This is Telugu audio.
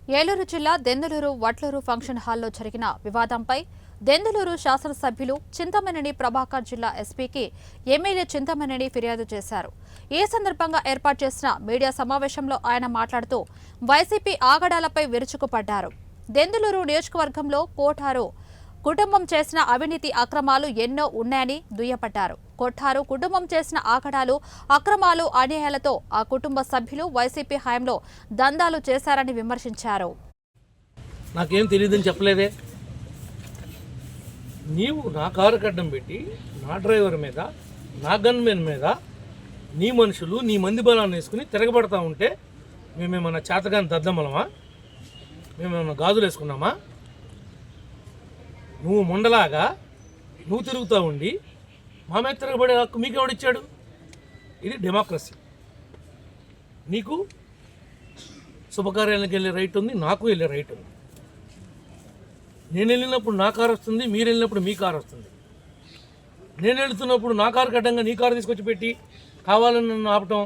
ఏలూరు జిల్లా దెందులూరు వడ్లూరు ఫంక్షన్ హాల్లో జరిగిన వివాదంపై దెందులూరు శాసనసభ్యులు చింతమనేని ప్రభాకర్ జిల్లా ఎస్పీకి ఎమ్మెల్యే చింతమనేని ఫిర్యాదు చేశారు. ఈ సందర్భంగా ఏర్పాటు చేసిన మీడియా సమావేశంలో ఆయన మాట్లాడుతూ వైసీపీ ఆగడాలపై విరుచుకుపడ్డారు. దెందులూరు నియోజకవర్గంలో కోఠారు కుటుంబం చేసిన అవినీతి అక్రమాలు ఎన్నో ఉన్నాయని దుయ్యబట్టారు. కొఠారు కుటుంబం చేసిన ఆగడాలు, అక్రమాలు, అన్యాయాలతో ఆ కుటుంబ సభ్యులు వైసీపీ హయాంలో దందాలు చేశారని విమర్శించారు. నాకేం తెలియదని చెప్పలేదే. నీవు నా కారు కడ్డం పెట్టి నా డ్రైవర్ మీద, నా గన్మెన్ మీద నీ మనుషులు నీ మంది బలాన్ని వేసుకుని తిరగబడతా ఉంటే మేమేమన్నా చేతగాని దద్దమ్మలమా? మేమేమన్నా గాజులు వేసుకున్నామా? నువ్వు ముండలాగా నువ్వు తిరుగుతూ ఉండి మా మీద తిరగబడే హక్కు మీకెవడిచ్చాడు? ఇది డెమోక్రసీ. నీకు శుభకార్యాలకు వెళ్ళే రైట్ ఉంది, నాకు వెళ్ళే రైట్ ఉంది. నేను వెళ్ళినప్పుడు నా కారు వస్తుంది, మీరు వెళ్ళినప్పుడు మీ కారు వస్తుంది. నేను వెళుతున్నప్పుడు నా కారు కడ్డంగా నీ కారు తీసుకొచ్చి పెట్టి కావాలని నన్ను ఆపటం